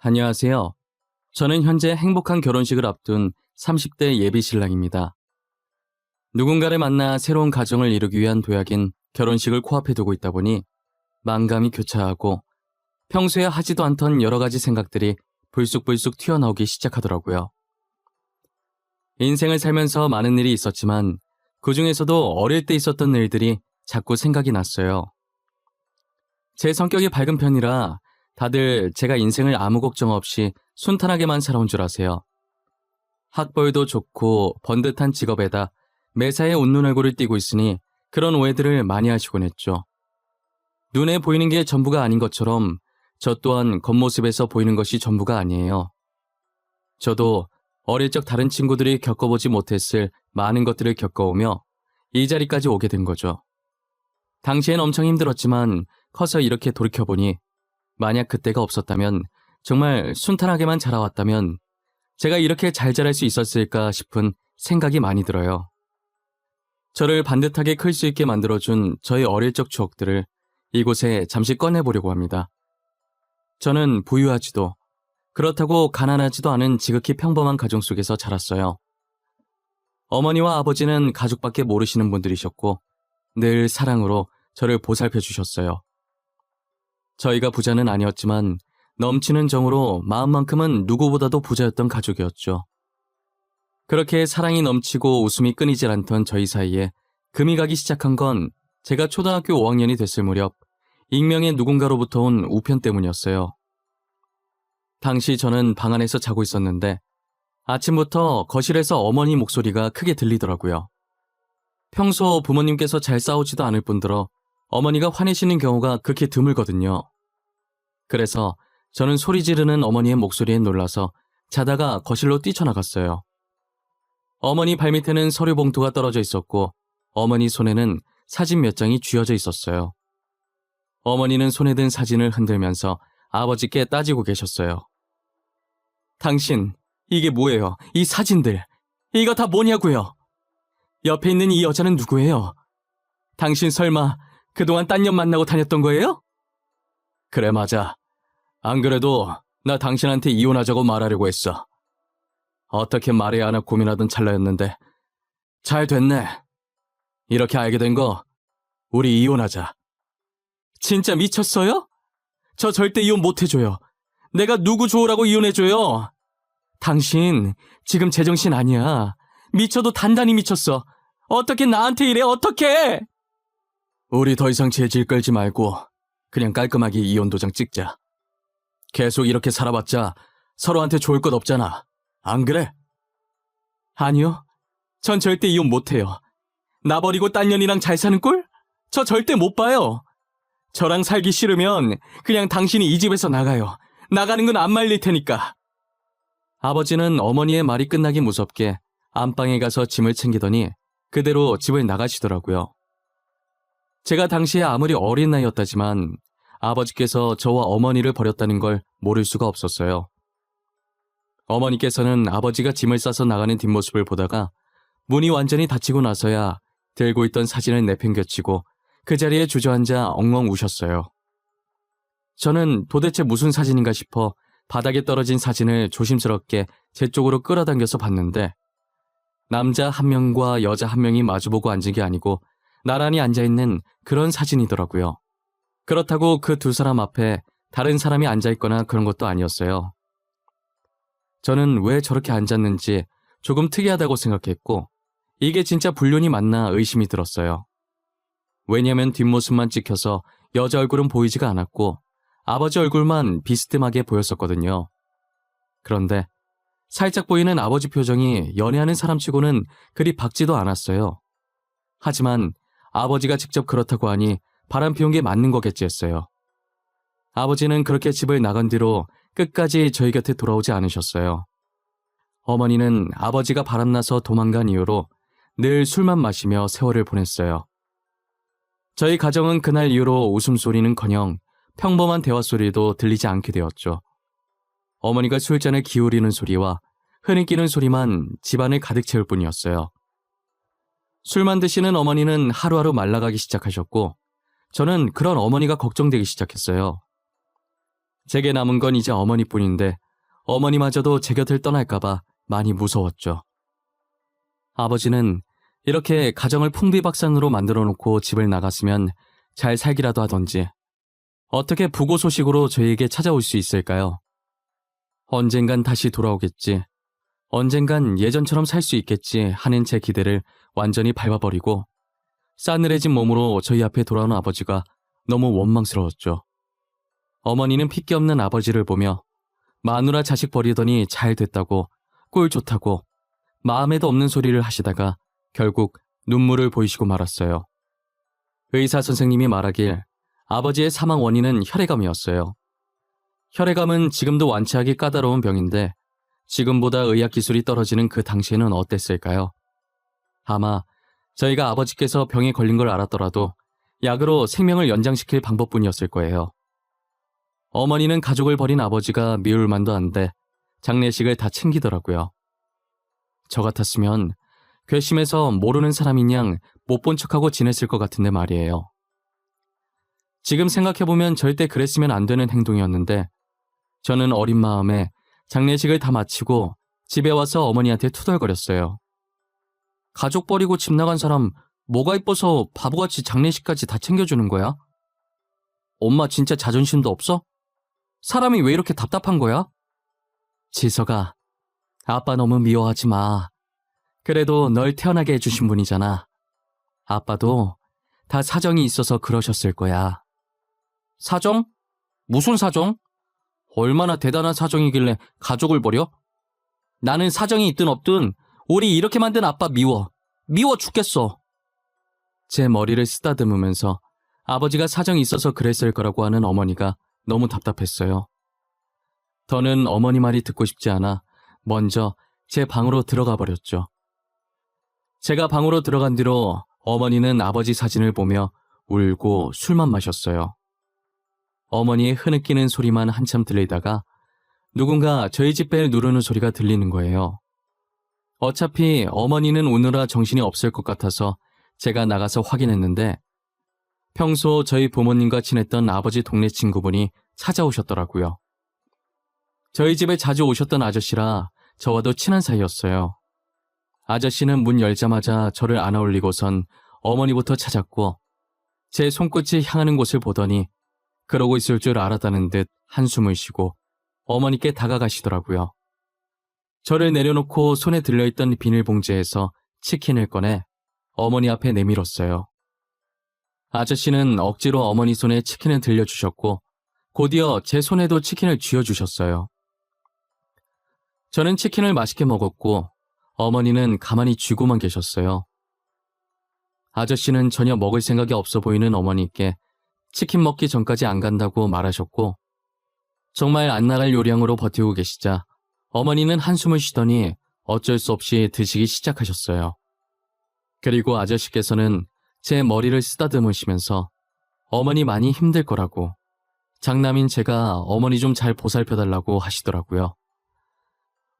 안녕하세요. 저는 현재 행복한 결혼식을 앞둔 30대 예비 신랑입니다. 누군가를 만나 새로운 가정을 이루기 위한 도약인 결혼식을 코앞에 두고 있다 보니 만감이 교차하고 평소에 하지도 않던 여러 가지 생각들이 불쑥불쑥 튀어나오기 시작하더라고요. 인생을 살면서 많은 일이 있었지만 그중에서도 어릴 때 있었던 일들이 자꾸 생각이 났어요. 제 성격이 밝은 편이라 다들 제가 인생을 아무 걱정 없이 순탄하게만 살아온 줄 아세요. 학벌도 좋고 번듯한 직업에다 매사에 웃는 얼굴을 띠고 있으니 그런 오해들을 많이 하시곤 했죠. 눈에 보이는 게 전부가 아닌 것처럼 저 또한 겉모습에서 보이는 것이 전부가 아니에요. 저도 어릴 적 다른 친구들이 겪어보지 못했을 많은 것들을 겪어오며 이 자리까지 오게 된 거죠. 당시엔 엄청 힘들었지만 커서 이렇게 돌이켜보니 만약 그때가 없었다면, 정말 순탄하게만 자라왔다면 제가 이렇게 잘 자랄 수 있었을까 싶은 생각이 많이 들어요. 저를 반듯하게 클 수 있게 만들어준 저의 어릴 적 추억들을 이곳에 잠시 꺼내보려고 합니다. 저는 부유하지도 그렇다고 가난하지도 않은 지극히 평범한 가정 속에서 자랐어요. 어머니와 아버지는 가족밖에 모르시는 분들이셨고 늘 사랑으로 저를 보살펴 주셨어요. 저희가 부자는 아니었지만 넘치는 정으로 마음만큼은 누구보다도 부자였던 가족이었죠. 그렇게 사랑이 넘치고 웃음이 끊이질 않던 저희 사이에 금이 가기 시작한 건 제가 초등학교 5학년이 됐을 무렵 익명의 누군가로부터 온 우편 때문이었어요. 당시 저는 방 안에서 자고 있었는데 아침부터 거실에서 어머니 목소리가 크게 들리더라고요. 평소 부모님께서 잘 싸우지도 않을 뿐더러 어머니가 화내시는 경우가 극히 드물거든요. 그래서 저는 소리 지르는 어머니의 목소리에 놀라서 자다가 거실로 뛰쳐나갔어요. 어머니 발밑에는 서류 봉투가 떨어져 있었고 어머니 손에는 사진 몇 장이 쥐어져 있었어요. 어머니는 손에 든 사진을 흔들면서 아버지께 따지고 계셨어요. 당신, 이게 뭐예요? 이 사진들. 이거 다 뭐냐고요? 옆에 있는 이 여자는 누구예요? 당신 설마 그동안 딴 년 만나고 다녔던 거예요? 그래, 맞아. 안 그래도 나 당신한테 이혼하자고 말하려고 했어. 어떻게 말해야 하나 고민하던 찰나였는데 잘 됐네. 이렇게 알게 된 거 우리 이혼하자. 진짜 미쳤어요? 저 절대 이혼 못 해줘요. 내가 누구 좋으라고 이혼해줘요? 당신 지금 제정신 아니야. 미쳐도 단단히 미쳤어. 어떻게 나한테 이래, 어떻게? 우리 더 이상 재질 끌지 말고 그냥 깔끔하게 이혼 도장 찍자. 계속 이렇게 살아봤자 서로한테 좋을 것 없잖아. 안 그래? 아니요. 전 절대 이혼 못해요. 나 버리고 딴 년이랑 잘 사는 꼴? 저 절대 못 봐요. 저랑 살기 싫으면 그냥 당신이 이 집에서 나가요. 나가는 건 안 말릴 테니까. 아버지는 어머니의 말이 끝나기 무섭게 안방에 가서 짐을 챙기더니 그대로 집을 나가시더라고요. 제가 당시에 아무리 어린 나이였다지만 아버지께서 저와 어머니를 버렸다는 걸 모를 수가 없었어요. 어머니께서는 아버지가 짐을 싸서 나가는 뒷모습을 보다가 문이 완전히 닫히고 나서야 들고 있던 사진을 내팽개치고 그 자리에 주저앉아 엉엉 우셨어요. 저는 도대체 무슨 사진인가 싶어 바닥에 떨어진 사진을 조심스럽게 제 쪽으로 끌어당겨서 봤는데 남자 한 명과 여자 한 명이 마주보고 앉은 게 아니고 나란히 앉아있는 그런 사진이더라고요. 그렇다고 그 두 사람 앞에 다른 사람이 앉아있거나 그런 것도 아니었어요. 저는 왜 저렇게 앉았는지 조금 특이하다고 생각했고 이게 진짜 불륜이 맞나 의심이 들었어요. 왜냐면 뒷모습만 찍혀서 여자 얼굴은 보이지가 않았고 아버지 얼굴만 비스듬하게 보였었거든요. 그런데 살짝 보이는 아버지 표정이 연애하는 사람치고는 그리 밝지도 않았어요. 하지만 아버지가 직접 그렇다고 하니 바람 피운 게 맞는 거겠지 했어요. 아버지는 그렇게 집을 나간 뒤로 끝까지 저희 곁에 돌아오지 않으셨어요. 어머니는 아버지가 바람나서 도망간 이후로 늘 술만 마시며 세월을 보냈어요. 저희 가정은 그날 이후로 웃음소리는커녕 평범한 대화 소리도 들리지 않게 되었죠. 어머니가 술잔을 기울이는 소리와 흐느끼는 소리만 집안을 가득 채울 뿐이었어요. 술만 드시는 어머니는 하루하루 말라가기 시작하셨고 저는 그런 어머니가 걱정되기 시작했어요. 제게 남은 건 이제 어머니뿐인데 어머니마저도 제 곁을 떠날까봐 많이 무서웠죠. 아버지는 이렇게 가정을 풍비박산으로 만들어 놓고 집을 나갔으면 잘 살기라도 하던지 어떻게 부고 소식으로 저희에게 찾아올 수 있을까요? 언젠간 다시 돌아오겠지. 언젠간 예전처럼 살 수 있겠지 하는 제 기대를 완전히 밟아버리고 싸늘해진 몸으로 저희 앞에 돌아오는 아버지가 너무 원망스러웠죠. 어머니는 핏기 없는 아버지를 보며 마누라 자식 버리더니 잘 됐다고 꼴 좋다고 마음에도 없는 소리를 하시다가 결국 눈물을 보이시고 말았어요. 의사 선생님이 말하길 아버지의 사망 원인은 혈액암이었어요. 혈액암은 지금도 완치하기 까다로운 병인데 지금보다 의학 기술이 떨어지는 그 당시에는 어땠을까요? 아마 저희가 아버지께서 병에 걸린 걸 알았더라도 약으로 생명을 연장시킬 방법뿐이었을 거예요. 어머니는 가족을 버린 아버지가 미울 만도 한데 장례식을 다 챙기더라고요. 저 같았으면 괘씸해서 모르는 사람인 양 못 본 척하고 지냈을 것 같은데 말이에요. 지금 생각해보면 절대 그랬으면 안 되는 행동이었는데 저는 어린 마음에 장례식을 다 마치고 집에 와서 어머니한테 투덜거렸어요. 가족 버리고 집 나간 사람 뭐가 이뻐서 바보같이 장례식까지 다 챙겨주는 거야? 엄마 진짜 자존심도 없어? 사람이 왜 이렇게 답답한 거야? 지석아, 아빠 너무 미워하지 마. 그래도 널 태어나게 해주신 분이잖아. 아빠도 다 사정이 있어서 그러셨을 거야. 사정? 무슨 사정? 얼마나 대단한 사정이길래 가족을 버려? 나는 사정이 있든 없든 우리 이렇게 만든 아빠 미워. 미워 죽겠어. 제 머리를 쓰다듬으면서 아버지가 사정이 있어서 그랬을 거라고 하는 어머니가 너무 답답했어요. 더는 어머니 말이 듣고 싶지 않아 먼저 제 방으로 들어가 버렸죠. 제가 방으로 들어간 뒤로 어머니는 아버지 사진을 보며 울고 술만 마셨어요. 어머니의 흐느끼는 소리만 한참 들리다가 누군가 저희 집 벨 누르는 소리가 들리는 거예요. 어차피 어머니는 오느라 정신이 없을 것 같아서 제가 나가서 확인했는데 평소 저희 부모님과 친했던 아버지 동네 친구분이 찾아오셨더라고요. 저희 집에 자주 오셨던 아저씨라 저와도 친한 사이였어요. 아저씨는 문 열자마자 저를 안아 올리고선 어머니부터 찾았고 제 손끝이 향하는 곳을 보더니 그러고 있을 줄 알았다는 듯 한숨을 쉬고 어머니께 다가가시더라고요. 저를 내려놓고 손에 들려있던 비닐봉지에서 치킨을 꺼내 어머니 앞에 내밀었어요. 아저씨는 억지로 어머니 손에 치킨을 들려주셨고 곧이어 제 손에도 치킨을 쥐어주셨어요. 저는 치킨을 맛있게 먹었고 어머니는 가만히 쥐고만 계셨어요. 아저씨는 전혀 먹을 생각이 없어 보이는 어머니께 치킨 먹기 전까지 안 간다고 말하셨고 정말 안 나갈 요량으로 버티고 계시자 어머니는 한숨을 쉬더니 어쩔 수 없이 드시기 시작하셨어요. 그리고 아저씨께서는 제 머리를 쓰다듬으시면서 어머니 많이 힘들 거라고 장남인 제가 어머니 좀 잘 보살펴달라고 하시더라고요.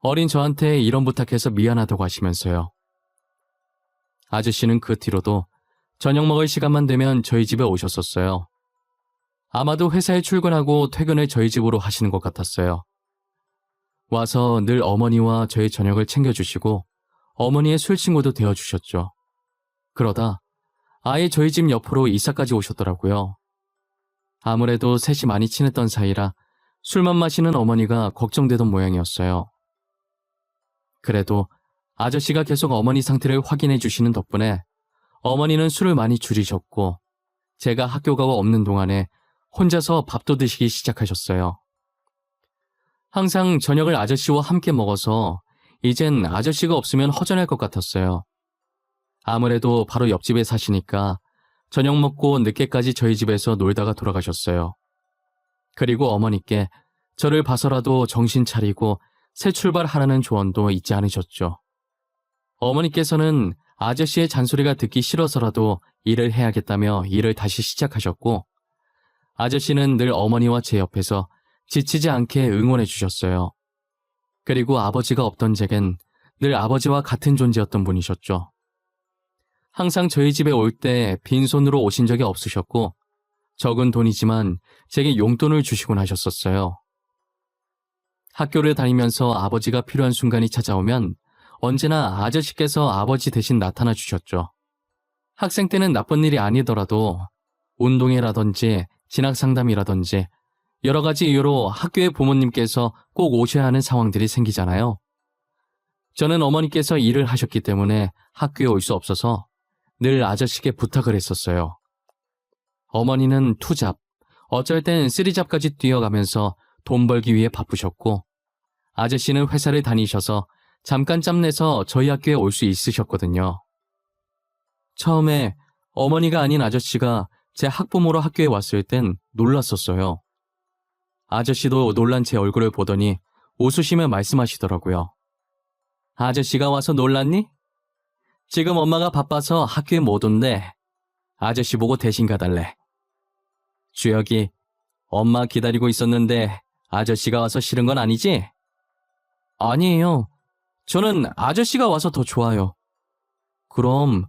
어린 저한테 이런 부탁해서 미안하다고 하시면서요. 아저씨는 그 뒤로도 저녁 먹을 시간만 되면 저희 집에 오셨었어요. 아마도 회사에 출근하고 퇴근을 저희 집으로 하시는 것 같았어요. 와서 늘 어머니와 저희 저녁을 챙겨주시고 어머니의 술친구도 되어주셨죠. 그러다 아예 저희 집 옆으로 이사까지 오셨더라고요. 아무래도 셋이 많이 친했던 사이라 술만 마시는 어머니가 걱정되던 모양이었어요. 그래도 아저씨가 계속 어머니 상태를 확인해 주시는 덕분에 어머니는 술을 많이 줄이셨고 제가 학교 가고 없는 동안에 혼자서 밥도 드시기 시작하셨어요. 항상 저녁을 아저씨와 함께 먹어서 이젠 아저씨가 없으면 허전할 것 같았어요. 아무래도 바로 옆집에 사시니까 저녁 먹고 늦게까지 저희 집에서 놀다가 돌아가셨어요. 그리고 어머니께 저를 봐서라도 정신 차리고 새 출발하라는 조언도 잊지 않으셨죠. 어머니께서는 아저씨의 잔소리가 듣기 싫어서라도 일을 해야겠다며 일을 다시 시작하셨고 아저씨는 늘 어머니와 제 옆에서 지치지 않게 응원해 주셨어요. 그리고 아버지가 없던 제겐 늘 아버지와 같은 존재였던 분이셨죠. 항상 저희 집에 올 때 빈손으로 오신 적이 없으셨고 적은 돈이지만 제게 용돈을 주시곤 하셨었어요. 학교를 다니면서 아버지가 필요한 순간이 찾아오면 언제나 아저씨께서 아버지 대신 나타나 주셨죠. 학생 때는 나쁜 일이 아니더라도 운동회라든지 진학상담이라든지 여러 가지 이유로 학교에 부모님께서 꼭 오셔야 하는 상황들이 생기잖아요. 저는 어머니께서 일을 하셨기 때문에 학교에 올 수 없어서 늘 아저씨께 부탁을 했었어요. 어머니는 투잡, 어쩔 땐 쓰리잡까지 뛰어가면서 돈 벌기 위해 바쁘셨고 아저씨는 회사를 다니셔서 잠깐 짬내서 저희 학교에 올 수 있으셨거든요. 처음에 어머니가 아닌 아저씨가 제 학부모로 학교에 왔을 땐 놀랐었어요. 아저씨도 놀란 제 얼굴을 보더니 웃으시며 말씀하시더라고요. 아저씨가 와서 놀랐니? 지금 엄마가 바빠서 학교에 못 온대. 아저씨 보고 대신 가달래. 주혁이, 엄마 기다리고 있었는데 아저씨가 와서 싫은 건 아니지? 아니에요. 저는 아저씨가 와서 더 좋아요. 그럼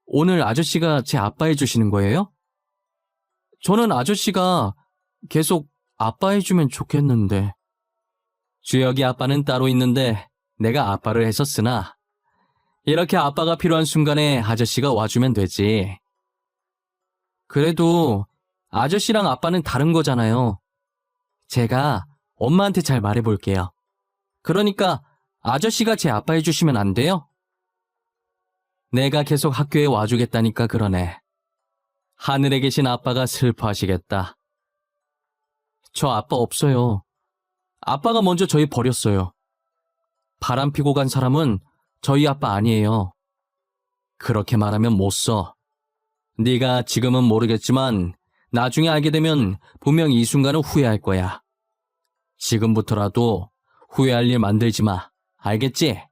오늘 아저씨가 제 아빠 해주시는 거예요? 저는 아저씨가 계속 아빠 해주면 좋겠는데. 주혁이 아빠는 따로 있는데 내가 아빠를 했었으나 이렇게 아빠가 필요한 순간에 아저씨가 와주면 되지. 그래도 아저씨랑 아빠는 다른 거잖아요. 제가 엄마한테 잘 말해볼게요. 그러니까 아저씨가 제 아빠 해주시면 안 돼요? 내가 계속 학교에 와주겠다니까 그러네. 하늘에 계신 아빠가 슬퍼하시겠다. 저 아빠 없어요. 아빠가 먼저 저희 버렸어요. 바람 피고 간 사람은 저희 아빠 아니에요. 그렇게 말하면 못 써. 네가 지금은 모르겠지만 나중에 알게 되면 분명 이 순간은 후회할 거야. 지금부터라도 후회할 일 만들지 마. 알겠지?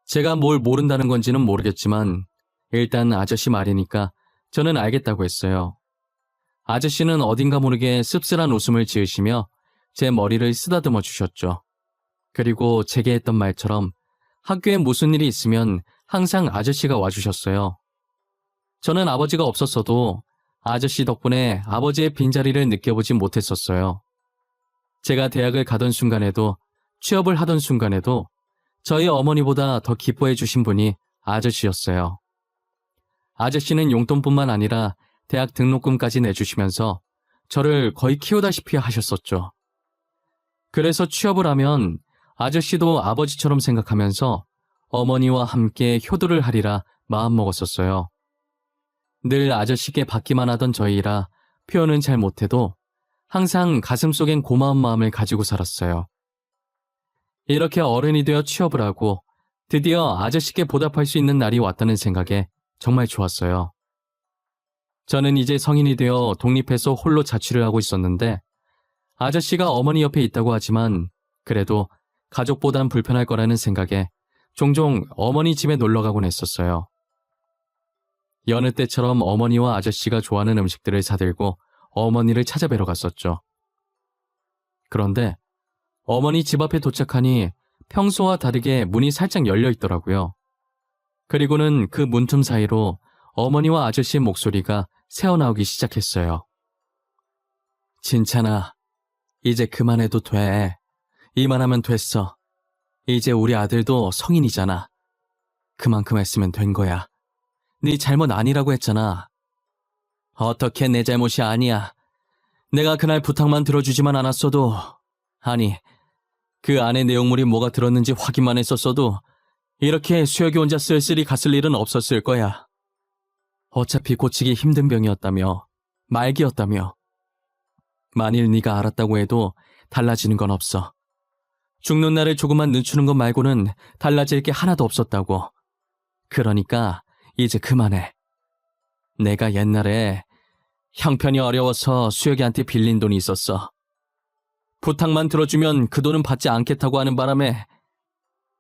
제가 뭘 모른다는 건지는 모르겠지만 일단 아저씨 말이니까 저는 알겠다고 했어요. 아저씨는 어딘가 모르게 씁쓸한 웃음을 지으시며 제 머리를 쓰다듬어 주셨죠. 그리고 제게 했던 말처럼 학교에 무슨 일이 있으면 항상 아저씨가 와주셨어요. 저는 아버지가 없었어도 아저씨 덕분에 아버지의 빈자리를 느껴보진 못했었어요. 제가 대학을 가던 순간에도 취업을 하던 순간에도 저희 어머니보다 더 기뻐해 주신 분이 아저씨였어요. 아저씨는 용돈뿐만 아니라 대학 등록금까지 내주시면서 저를 거의 키우다시피 하셨었죠. 그래서 취업을 하면 아저씨도 아버지처럼 생각하면서 어머니와 함께 효도를 하리라 마음먹었었어요. 늘 아저씨께 받기만 하던 저희라 표현은 잘 못해도 항상 가슴속엔 고마운 마음을 가지고 살았어요. 이렇게 어른이 되어 취업을 하고 드디어 아저씨께 보답할 수 있는 날이 왔다는 생각에 정말 좋았어요. 저는 이제 성인이 되어 독립해서 홀로 자취를 하고 있었는데 아저씨가 어머니 옆에 있다고 하지만 그래도 가족보단 불편할 거라는 생각에 종종 어머니 집에 놀러 가곤 했었어요. 여느 때처럼 어머니와 아저씨가 좋아하는 음식들을 사들고 어머니를 찾아뵈러 갔었죠. 그런데 어머니 집 앞에 도착하니 평소와 다르게 문이 살짝 열려 있더라고요. 그리고는 그 문틈 사이로 어머니와 아저씨의 목소리가 새어나오기 시작했어요. 진찬아, 이제 그만해도 돼. 이만하면 됐어. 이제 우리 아들도 성인이잖아. 그만큼 했으면 된 거야. 네 잘못 아니라고 했잖아. 어떻게 내 잘못이 아니야. 내가 그날 부탁만 들어주지만 않았어도, 아니, 그 안에 내용물이 뭐가 들었는지 확인만 했었어도 이렇게 수혁이 혼자 쓸쓸히 갔을 일은 없었을 거야. 어차피 고치기 힘든 병이었다며, 말기였다며. 만일 네가 알았다고 해도 달라지는 건 없어. 죽는 날을 조금만 늦추는 것 말고는 달라질 게 하나도 없었다고. 그러니까 이제 그만해. 내가 옛날에 형편이 어려워서 수혁이한테 빌린 돈이 있었어. 부탁만 들어주면 그 돈은 받지 않겠다고 하는 바람에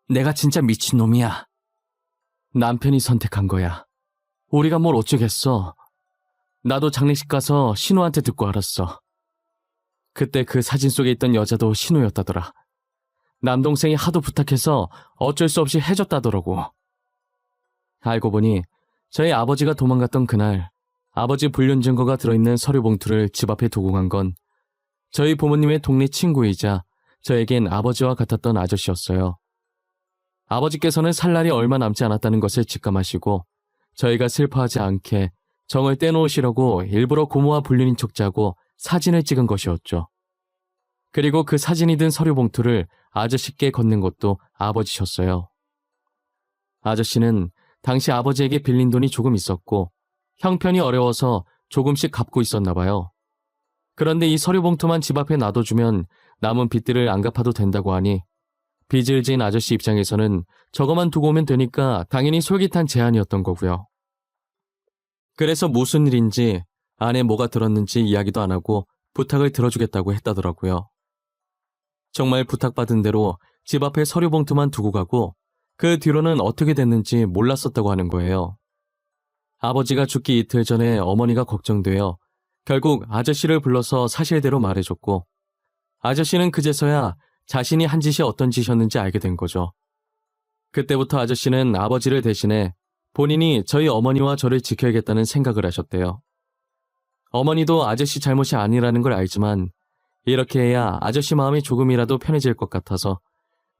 내가 진짜 미친놈이야. 남편이 선택한 거야. 우리가 뭘 어쩌겠어. 나도 장례식 가서 신우한테 듣고 알았어. 그때 그 사진 속에 있던 여자도 신우였다더라. 남동생이 하도 부탁해서 어쩔 수 없이 해줬다더라고. 알고 보니 저희 아버지가 도망갔던 그날 아버지 불륜 증거가 들어있는 서류 봉투를 집 앞에 두고 간 건 저희 부모님의 동네 친구이자 저에겐 아버지와 같았던 아저씨였어요. 아버지께서는 살 날이 얼마 남지 않았다는 것을 직감하시고 저희가 슬퍼하지 않게 정을 떼놓으시려고 일부러 고모와 불륜인 척 짜고 사진을 찍은 것이었죠. 그리고 그 사진이 든 서류 봉투를 아저씨께 건넨 것도 아버지셨어요. 아저씨는 당시 아버지에게 빌린 돈이 조금 있었고 형편이 어려워서 조금씩 갚고 있었나 봐요. 그런데 이 서류 봉투만 집 앞에 놔둬주면 남은 빚들을 안 갚아도 된다고 하니 빚을 지은 아저씨 입장에서는 저거만 두고 오면 되니까 당연히 솔깃한 제안이었던 거고요. 그래서 무슨 일인지 안에 뭐가 들었는지 이야기도 안 하고 부탁을 들어주겠다고 했다더라고요. 정말 부탁받은 대로 집 앞에 서류 봉투만 두고 가고 그 뒤로는 어떻게 됐는지 몰랐었다고 하는 거예요. 아버지가 죽기 이틀 전에 어머니가 걱정되어 결국 아저씨를 불러서 사실대로 말해줬고 아저씨는 그제서야 자신이 한 짓이 어떤 짓이었는지 알게 된 거죠. 그때부터 아저씨는 아버지를 대신해 본인이 저희 어머니와 저를 지켜야겠다는 생각을 하셨대요. 어머니도 아저씨 잘못이 아니라는 걸 알지만 이렇게 해야 아저씨 마음이 조금이라도 편해질 것 같아서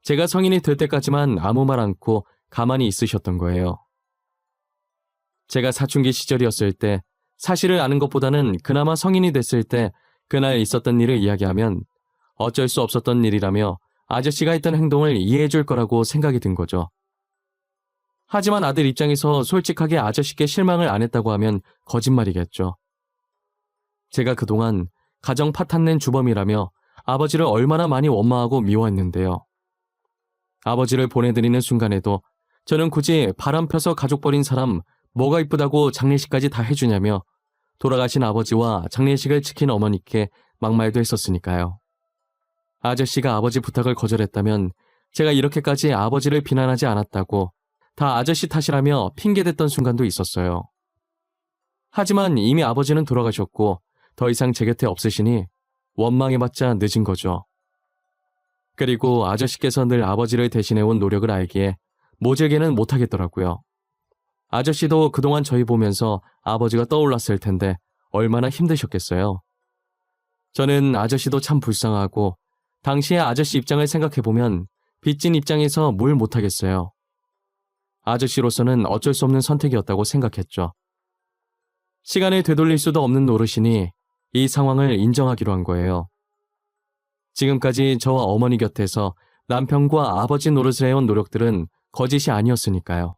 제가 성인이 될 때까지만 아무 말 않고 가만히 있으셨던 거예요. 제가 사춘기 시절이었을 때 사실을 아는 것보다는 그나마 성인이 됐을 때 그날 있었던 일을 이야기하면 어쩔 수 없었던 일이라며 아저씨가 했던 행동을 이해해 줄 거라고 생각이 든 거죠. 하지만 아들 입장에서 솔직하게 아저씨께 실망을 안 했다고 하면 거짓말이겠죠. 제가 그동안 가정 파탄낸 주범이라며 아버지를 얼마나 많이 원망하고 미워했는데요. 아버지를 보내드리는 순간에도 저는 굳이 바람 펴서 가족 버린 사람 뭐가 이쁘다고 장례식까지 다 해주냐며 돌아가신 아버지와 장례식을 지킨 어머니께 막말도 했었으니까요. 아저씨가 아버지 부탁을 거절했다면 제가 이렇게까지 아버지를 비난하지 않았다고 다 아저씨 탓이라며 핑계댔던 순간도 있었어요. 하지만 이미 아버지는 돌아가셨고 더 이상 제 곁에 없으시니 원망해봤자 늦은 거죠. 그리고 아저씨께서 늘 아버지를 대신해온 노력을 알기에 모질게는 못하겠더라고요. 아저씨도 그동안 저희 보면서 아버지가 떠올랐을 텐데 얼마나 힘드셨겠어요. 저는 아저씨도 참 불쌍하고 당시의 아저씨 입장을 생각해보면 빚진 입장에서 뭘 못하겠어요. 아저씨로서는 어쩔 수 없는 선택이었다고 생각했죠. 시간을 되돌릴 수도 없는 노릇이니 이 상황을 인정하기로 한 거예요. 지금까지 저와 어머니 곁에서 남편과 아버지 노릇을 해온 노력들은 거짓이 아니었으니까요.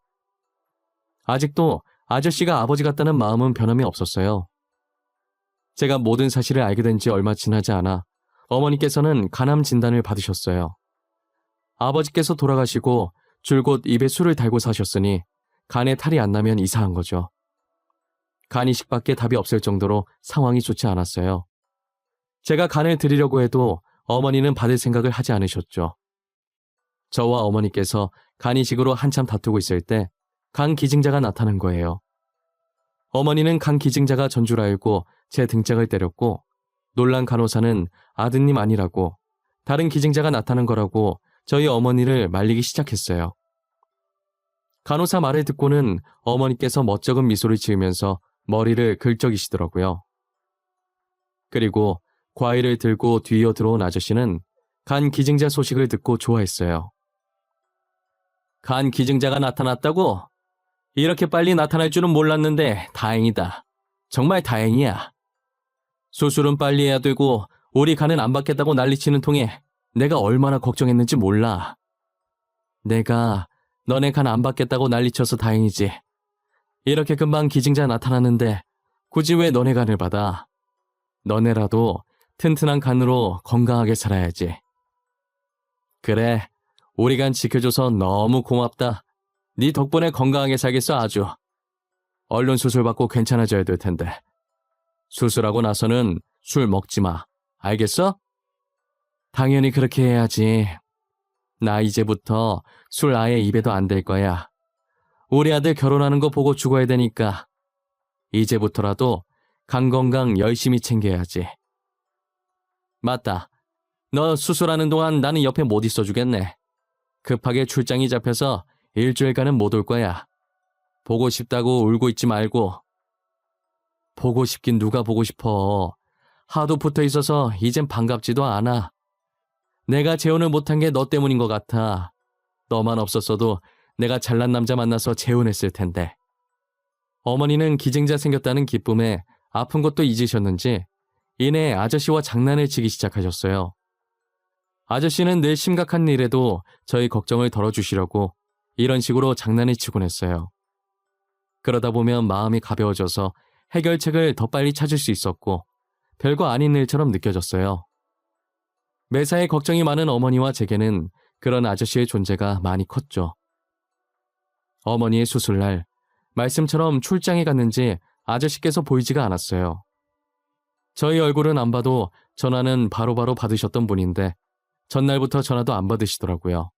아직도 아저씨가 아버지 같다는 마음은 변함이 없었어요. 제가 모든 사실을 알게 된 지 얼마 지나지 않아 어머니께서는 간암 진단을 받으셨어요. 아버지께서 돌아가시고 줄곧 입에 술을 달고 사셨으니 간에 탈이 안 나면 이상한 거죠. 간 이식밖에 답이 없을 정도로 상황이 좋지 않았어요. 제가 간을 드리려고 해도 어머니는 받을 생각을 하지 않으셨죠. 저와 어머니께서 간 이식으로 한참 다투고 있을 때 간 기증자가 나타난 거예요. 어머니는 간 기증자가 전 줄 알고 제 등짝을 때렸고 놀란 간호사는 아드님 아니라고 다른 기증자가 나타난 거라고 저희 어머니를 말리기 시작했어요. 간호사 말을 듣고는 어머니께서 멋쩍은 미소를 지으면서 머리를 긁적이시더라고요. 그리고 과일을 들고 뒤이어 들어온 아저씨는 간 기증자 소식을 듣고 좋아했어요. 간 기증자가 나타났다고? 이렇게 빨리 나타날 줄은 몰랐는데 다행이다. 정말 다행이야. 수술은 빨리 해야 되고 우리 간은 안 받겠다고 난리치는 통에 내가 얼마나 걱정했는지 몰라. 내가 너네 간 안 받겠다고 난리쳐서 다행이지. 이렇게 금방 기증자 나타났는데 굳이 왜 너네 간을 받아? 너네라도 튼튼한 간으로 건강하게 살아야지. 그래, 우리 간 지켜줘서 너무 고맙다. 네 덕분에 건강하게 살겠어 아주. 얼른 수술받고 괜찮아져야 될 텐데. 수술하고 나서는 술 먹지 마. 알겠어? 당연히 그렇게 해야지. 나 이제부터 술 아예 입에도 안 댈 거야. 우리 아들 결혼하는 거 보고 죽어야 되니까. 이제부터라도 간 건강 열심히 챙겨야지. 맞다. 너 수술하는 동안 나는 옆에 못 있어주겠네. 급하게 출장이 잡혀서 일주일간은 못 올 거야. 보고 싶다고 울고 있지 말고. 보고 싶긴 누가 보고 싶어. 하도 붙어 있어서 이젠 반갑지도 않아. 내가 재혼을 못한 게 너 때문인 것 같아. 너만 없었어도 내가 잘난 남자 만나서 재혼했을 텐데. 어머니는 기증자 생겼다는 기쁨에 아픈 것도 잊으셨는지 이내 아저씨와 장난을 치기 시작하셨어요. 아저씨는 늘 심각한 일에도 저희 걱정을 덜어주시려고 이런 식으로 장난을 치곤 했어요. 그러다 보면 마음이 가벼워져서 해결책을 더 빨리 찾을 수 있었고 별거 아닌 일처럼 느껴졌어요. 매사에 걱정이 많은 어머니와 제게는 그런 아저씨의 존재가 많이 컸죠. 어머니의 수술날 말씀처럼 출장에 갔는지 아저씨께서 보이지가 않았어요. 저희 얼굴은 안 봐도 전화는 바로바로 받으셨던 분인데 전날부터 전화도 안 받으시더라고요.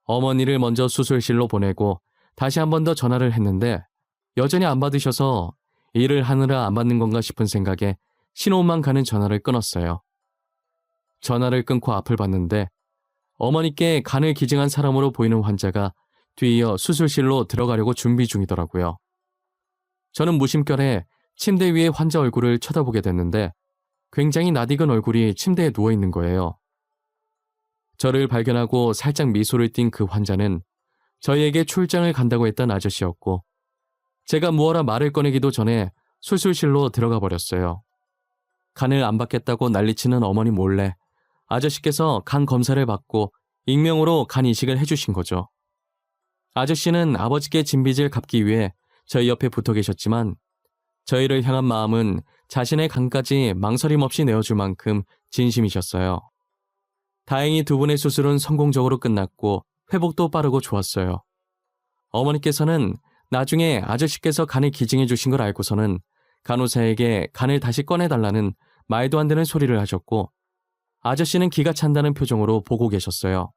어머니를 먼저 수술실로 보내고 다시 한 번 더 전화를 했는데 여전히 안 받으셔서 일을 하느라 안 받는 건가 싶은 생각에 신호음만 가는 전화를 끊었어요. 전화를 끊고 앞을 봤는데 어머니께 간을 기증한 사람으로 보이는 환자가 뒤이어 수술실로 들어가려고 준비 중이더라고요. 저는 무심결에 침대 위에 환자 얼굴을 쳐다보게 됐는데 굉장히 낯익은 얼굴이 침대에 누워있는 거예요. 저를 발견하고 살짝 미소를 띈 그 환자는 저희에게 출장을 간다고 했던 아저씨였고 제가 무어라 말을 꺼내기도 전에 수술실로 들어가 버렸어요. 간을 안 받겠다고 난리치는 어머니 몰래 아저씨께서 간 검사를 받고 익명으로 간 이식을 해주신 거죠. 아저씨는 아버지께 진 빚을 갚기 위해 저희 옆에 붙어 계셨지만 저희를 향한 마음은 자신의 간까지 망설임 없이 내어줄 만큼 진심이셨어요. 다행히 두 분의 수술은 성공적으로 끝났고 회복도 빠르고 좋았어요. 어머니께서는 나중에 아저씨께서 간을 기증해 주신 걸 알고서는 간호사에게 간을 다시 꺼내달라는 말도 안 되는 소리를 하셨고 아저씨는 기가 찬다는 표정으로 보고 계셨어요.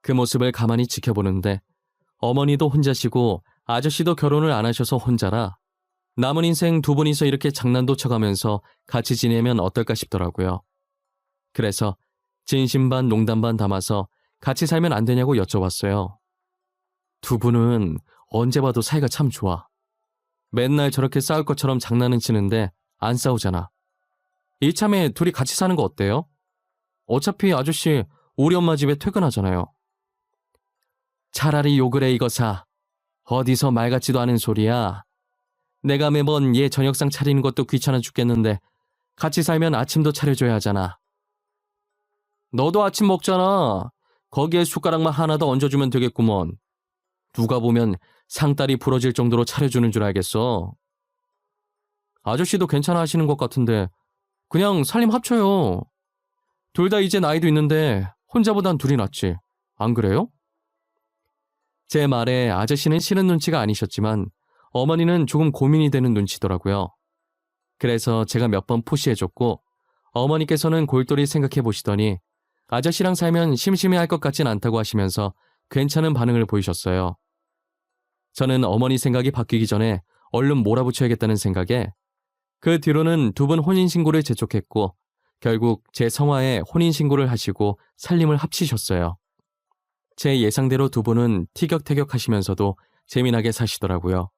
그 모습을 가만히 지켜보는데 어머니도 혼자시고 아저씨도 결혼을 안 하셔서 혼자라 남은 인생 두 분이서 이렇게 장난도 쳐가면서 같이 지내면 어떨까 싶더라고요. 그래서 진심 반 농담 반 담아서 같이 살면 안 되냐고 여쭤봤어요. 두 분은 언제 봐도 사이가 참 좋아. 맨날 저렇게 싸울 것처럼 장난은 치는데 안 싸우잖아. 이참에 둘이 같이 사는 거 어때요? 어차피 아저씨 우리 엄마 집에 퇴근하잖아요. 차라리 욕을 해 이거사. 어디서 말 같지도 않은 소리야. 내가 매번 얘 저녁상 차리는 것도 귀찮아 죽겠는데 같이 살면 아침도 차려줘야 하잖아. 너도 아침 먹잖아. 거기에 숟가락만 하나 더 얹어주면 되겠구먼. 누가 보면 상다리 부러질 정도로 차려주는 줄 알겠어. 아저씨도 괜찮아 하시는 것 같은데 그냥 살림 합쳐요. 둘 다 이제 나이도 있는데 혼자보단 둘이 낫지. 안 그래요? 제 말에 아저씨는 싫은 눈치가 아니셨지만 어머니는 조금 고민이 되는 눈치더라고요. 그래서 제가 몇 번 푸시해줬고 어머니께서는 골똘히 생각해 보시더니 아저씨랑 살면 심심해할 것 같진 않다고 하시면서 괜찮은 반응을 보이셨어요. 저는 어머니 생각이 바뀌기 전에 얼른 몰아붙여야겠다는 생각에 그 뒤로는 두 분 혼인신고를 재촉했고 결국 제 성화에 혼인신고를 하시고 살림을 합치셨어요. 제 예상대로 두 분은 티격태격 하시면서도 재미나게 사시더라고요.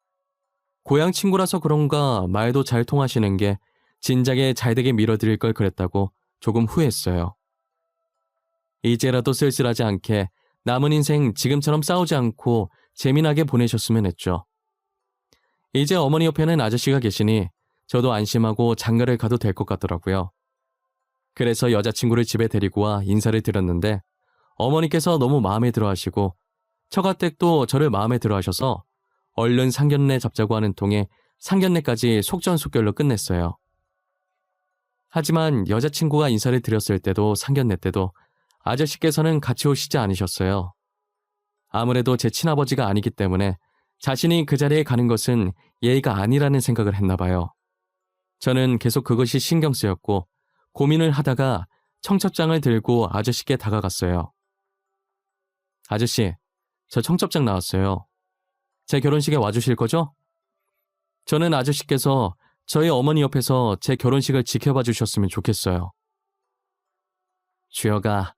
고향 친구라서 그런가 말도 잘 통하시는 게 진작에 잘되게 밀어드릴 걸 그랬다고 조금 후회했어요. 이제라도 쓸쓸하지 않게 남은 인생 지금처럼 싸우지 않고 재미나게 보내셨으면 했죠. 이제 어머니 옆에는 아저씨가 계시니 저도 안심하고 장가를 가도 될 것 같더라고요. 그래서 여자친구를 집에 데리고 와 인사를 드렸는데 어머니께서 너무 마음에 들어 하시고 처가댁도 저를 마음에 들어 하셔서 얼른 상견례 잡자고 하는 통에 상견례까지 속전속결로 끝냈어요. 하지만 여자친구가 인사를 드렸을 때도 상견례 때도 아저씨께서는 같이 오시지 않으셨어요. 아무래도 제 친아버지가 아니기 때문에 자신이 그 자리에 가는 것은 예의가 아니라는 생각을 했나 봐요. 저는 계속 그것이 신경 쓰였고 고민을 하다가 청첩장을 들고 아저씨께 다가갔어요. 아저씨, 저 청첩장 나왔어요. 제 결혼식에 와주실 거죠? 저는 아저씨께서 저희 어머니 옆에서 제 결혼식을 지켜봐 주셨으면 좋겠어요. 주여가,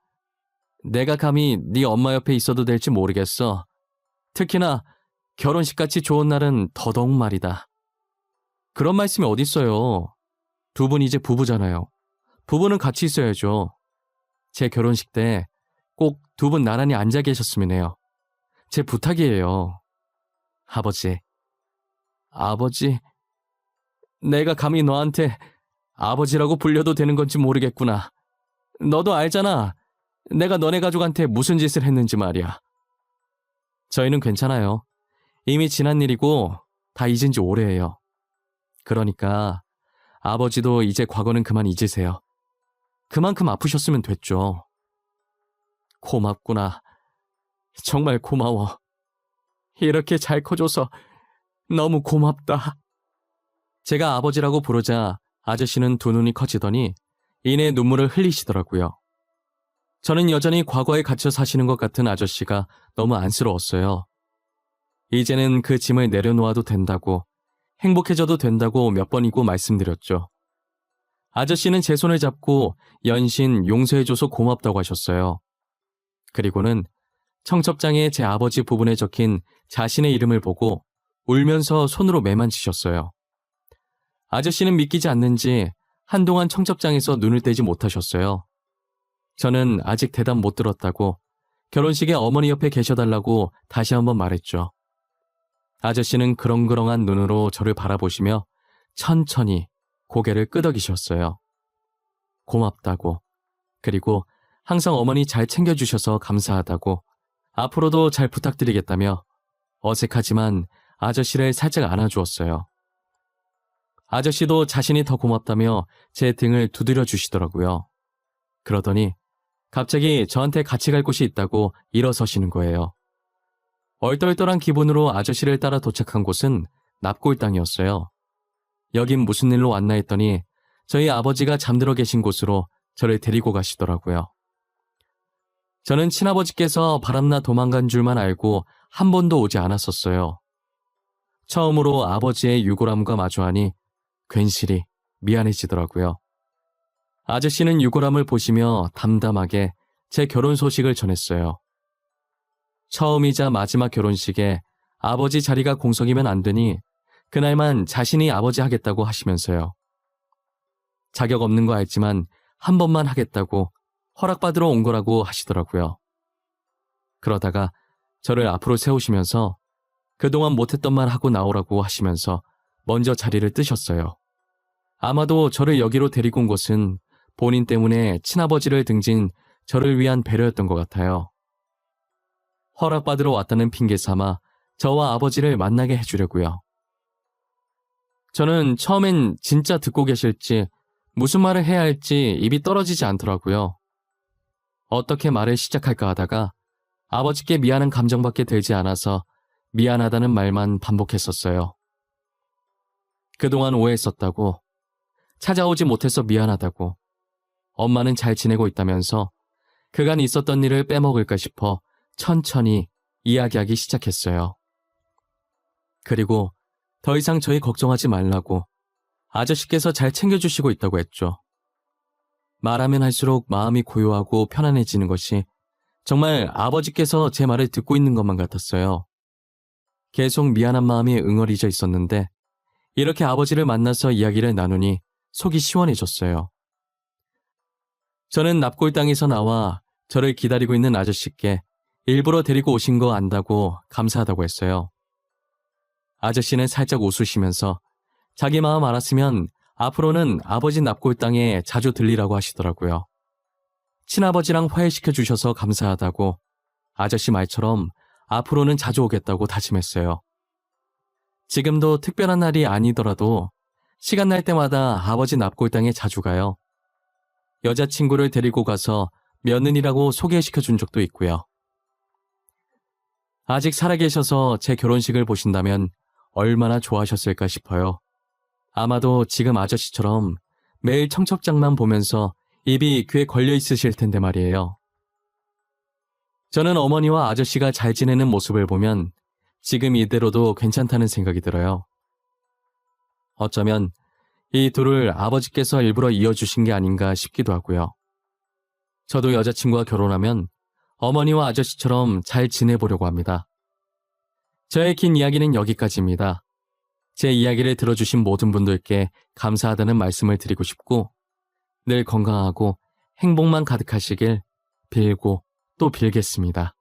내가 감히 네 엄마 옆에 있어도 될지 모르겠어. 특히나 결혼식같이 좋은 날은 더더욱 말이다. 그런 말씀이 어딨어요. 두 분 이제 부부잖아요. 부부는 같이 있어야죠. 제 결혼식 때 꼭 두 분 나란히 앉아 계셨으면 해요. 제 부탁이에요. 아버지. 아버지. 내가 감히 너한테 아버지라고 불려도 되는 건지 모르겠구나. 너도 알잖아. 내가 너네 가족한테 무슨 짓을 했는지 말이야. 저희는 괜찮아요. 이미 지난 일이고 다 잊은 지 오래예요. 그러니까 아버지도 이제 과거는 그만 잊으세요. 그만큼 아프셨으면 됐죠. 고맙구나. 정말 고마워. 이렇게 잘 커줘서 너무 고맙다. 제가 아버지라고 부르자 아저씨는 두 눈이 커지더니 이내 눈물을 흘리시더라고요. 저는 여전히 과거에 갇혀 사시는 것 같은 아저씨가 너무 안쓰러웠어요. 이제는 그 짐을 내려놓아도 된다고, 행복해져도 된다고 몇 번이고 말씀드렸죠. 아저씨는 제 손을 잡고 연신 용서해줘서 고맙다고 하셨어요. 그리고는 청첩장에 제 아버지 부분에 적힌 자신의 이름을 보고 울면서 손으로 매만지셨어요. 아저씨는 믿기지 않는지 한동안 청첩장에서 눈을 떼지 못하셨어요. 저는 아직 대답 못 들었다고 결혼식에 어머니 옆에 계셔달라고 다시 한번 말했죠. 아저씨는 그렁그렁한 눈으로 저를 바라보시며 천천히 고개를 끄덕이셨어요. 고맙다고, 그리고 항상 어머니 잘 챙겨주셔서 감사하다고, 앞으로도 잘 부탁드리겠다며 어색하지만 아저씨를 살짝 안아주었어요. 아저씨도 자신이 더 고맙다며 제 등을 두드려 주시더라고요. 그러더니 갑자기 저한테 같이 갈 곳이 있다고 일어서시는 거예요. 얼떨떨한 기분으로 아저씨를 따라 도착한 곳은 납골당이었어요. 여긴 무슨 일로 왔나 했더니 저희 아버지가 잠들어 계신 곳으로 저를 데리고 가시더라고요. 저는 친아버지께서 바람나 도망간 줄만 알고 한 번도 오지 않았었어요. 처음으로 아버지의 유골함과 마주하니 괜시리 미안해지더라고요. 아저씨는 유골함을 보시며 담담하게 제 결혼 소식을 전했어요. 처음이자 마지막 결혼식에 아버지 자리가 공석이면 안 되니 그날만 자신이 아버지 하겠다고 하시면서요. 자격 없는 거 알지만 한 번만 하겠다고 허락받으러 온 거라고 하시더라고요. 그러다가 저를 앞으로 세우시면서 그동안 못했던 말 하고 나오라고 하시면서 먼저 자리를 뜨셨어요. 아마도 저를 여기로 데리고 온 것은 본인 때문에 친아버지를 등진 저를 위한 배려였던 것 같아요. 허락받으러 왔다는 핑계 삼아 저와 아버지를 만나게 해주려고요. 저는 처음엔 진짜 듣고 계실지 무슨 말을 해야 할지 입이 떨어지지 않더라고요. 어떻게 말을 시작할까 하다가 아버지께 미안한 감정밖에 들지 않아서 미안하다는 말만 반복했었어요. 그동안 오해했었다고, 찾아오지 못해서 미안하다고, 엄마는 잘 지내고 있다면서 그간 있었던 일을 빼먹을까 싶어 천천히 이야기하기 시작했어요. 그리고 더 이상 저희 걱정하지 말라고 아저씨께서 잘 챙겨주시고 있다고 했죠. 말하면 할수록 마음이 고요하고 편안해지는 것이 정말 아버지께서 제 말을 듣고 있는 것만 같았어요. 계속 미안한 마음이 응어리져 있었는데 이렇게 아버지를 만나서 이야기를 나누니 속이 시원해졌어요. 저는 납골당에서 나와 저를 기다리고 있는 아저씨께 일부러 데리고 오신 거 안다고 감사하다고 했어요. 아저씨는 살짝 웃으시면서 자기 마음 알았으면 앞으로는 아버지 납골당에 자주 들리라고 하시더라고요. 친아버지랑 화해시켜 주셔서 감사하다고, 아저씨 말처럼 앞으로는 자주 오겠다고 다짐했어요. 지금도 특별한 날이 아니더라도 시간 날 때마다 아버지 납골당에 자주 가요. 여자친구를 데리고 가서 며느리라고 소개시켜 준 적도 있고요. 아직 살아계셔서 제 결혼식을 보신다면 얼마나 좋아하셨을까 싶어요. 아마도 지금 아저씨처럼 매일 청첩장만 보면서 입이 귀에 걸려 있으실 텐데 말이에요. 저는 어머니와 아저씨가 잘 지내는 모습을 보면 지금 이대로도 괜찮다는 생각이 들어요. 어쩌면 이 둘을 아버지께서 일부러 이어주신 게 아닌가 싶기도 하고요. 저도 여자친구와 결혼하면 어머니와 아저씨처럼 잘 지내보려고 합니다. 저의 긴 이야기는 여기까지입니다. 제 이야기를 들어주신 모든 분들께 감사하다는 말씀을 드리고 싶고 늘 건강하고 행복만 가득하시길 빌고 또 빌겠습니다.